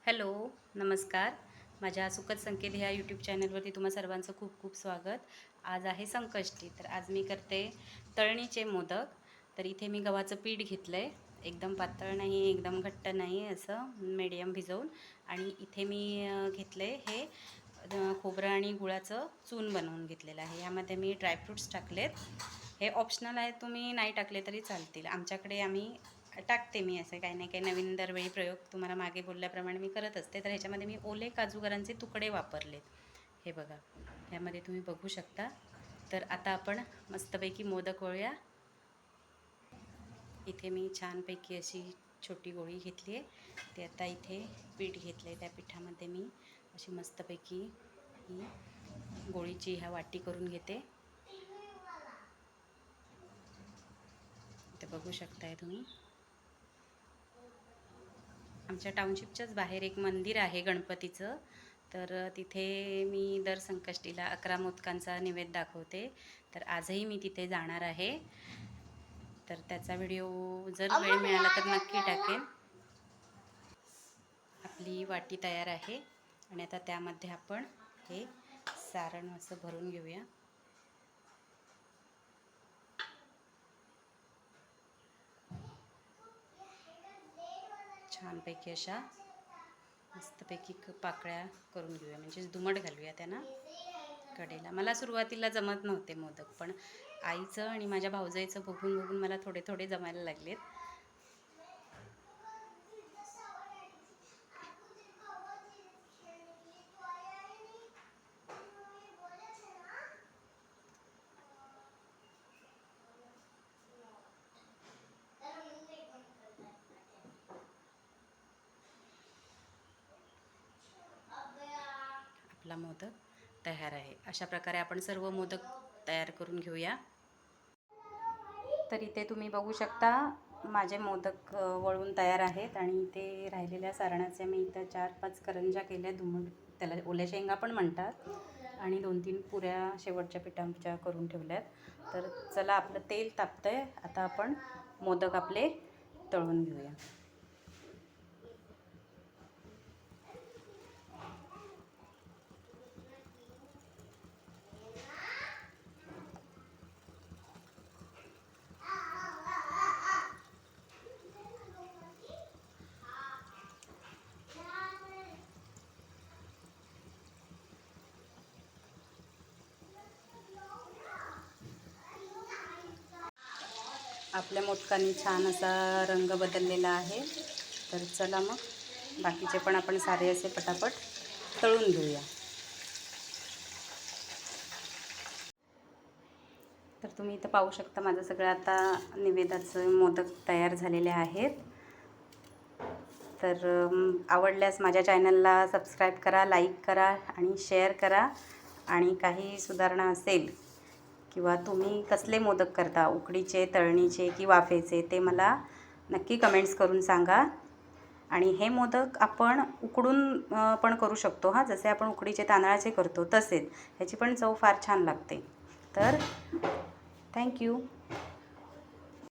Hello, नमस्कार. माझ्या सुखद संकेत ह्या यूट्यूब चॅनलवरती तुम्हा सर्वांचं खूप खूप स्वागत. आज आहे संकष्टी, तर आज मी करते तळणीचे मोदक. तर इथे मी गव्हाचं पीठ घेतलं आहे, एकदम पातळ नाही, एकदम घट्ट नाही, असं मीडियम भिजवून. आणि इथे मी घेतलं आहे हे खोबरं आणि गुळाचं चून बनवून घेतलेलं आहे. यामध्ये मी ड्रायफ्रूट्स टाकलेत. हे ऑप्शनल आहे, तुम्ही नाही टाकले तरी चालतील. आमच्याकडे आम्ही टाकते, मी असं काही नाही काही नवीन दरवेळी प्रयोग तुम्हाला मागे बोलल्याप्रमाणे मी करत असते. तर ह्याच्यामध्ये मी ओले काजूगरांचे तुकडे वापरलेत. हे बघा, ह्यामध्ये तुम्ही बघू शकता. तर आता आपण मस्तपैकी मोदक वळूया. इथे मी छानपैकी अशी छोटी गोळी घेतली आहे. ते आता इथे पीठ घेतलं आहे, त्या पिठामध्ये मी अशी मस्तपैकी ही गोळीची ह्या वाटी करून घेते. ते बघू शकताय तुम्ही. आमच्या टाउनशिपच्याच बाहेर एक मंदिर आहे गणपतीचं, तर तिथे मी दर संकष्टीला 11 मोदकांचा नैवेद्य दाखवते. तर आजही मी तिथे जाणार आहे. तर त्याचा व्हिडिओ जर वेळ मिळाला तर नक्की टाकेन. आपली वाटी तयार आहे आणि आता त्यामध्ये आपण हे सारण असं भरून घेऊया. छानपैकी अशा मस्तपैकी पाकळ्या करून घेऊया, म्हणजे दुमट घालूया त्यांना कडेला. मला सुरुवातीला जमत नव्हते मोदक, पण आईचं आणि माझ्या भाऊजाईचं बघून बघून मला थोडे थोडे जमायला लागलेत. आपला मोदक तयार आहे. अशा प्रकारे आपण सर्व मोदक तयार करून घेऊया. तर इथे तुम्ही बघू शकता माझे मोदक वळून तयार आहेत. आणि इथे राहिलेल्या सारणाचे मी इथं 4-5 करंज्या केल्या, त्याला ओल्या शेंगा पण म्हणतात. आणि 2-3 पुऱ्या शेवटच्या पिठांच्या करून ठेवल्यात. तर चला, आपलं तेल तापतंय, आता आपण मोदक आपले तळून घेऊया. आपल्या मोदकांनी छान असा रंग बदललेला आहे. तर चला मग बाकीचे पण आपण सारे असे पटापट तळून घेऊया. तर तुम्ही इथं पाहू शकता माझं सगळं आता निवेदाचं मोदक तयार झालेले आहेत. तर आवडल्यास माझ्या चॅनलला सबस्क्राईब करा, लाईक करा आणि शेअर करा. आणि काही सुधारणा असेल किंवा तुम्ही कसले मोदक करता, उकडीचे, तळणीचे की वाफेचे, ते मला नक्की कमेंट्स करून सांगा. आणि हे मोदक आपण उकडून पण करू शकतो हां, जसे आपण उकडीचे तांदळाचे करतो तसेच. ह्याची पण चव फार छान लागते. तर थँक्यू.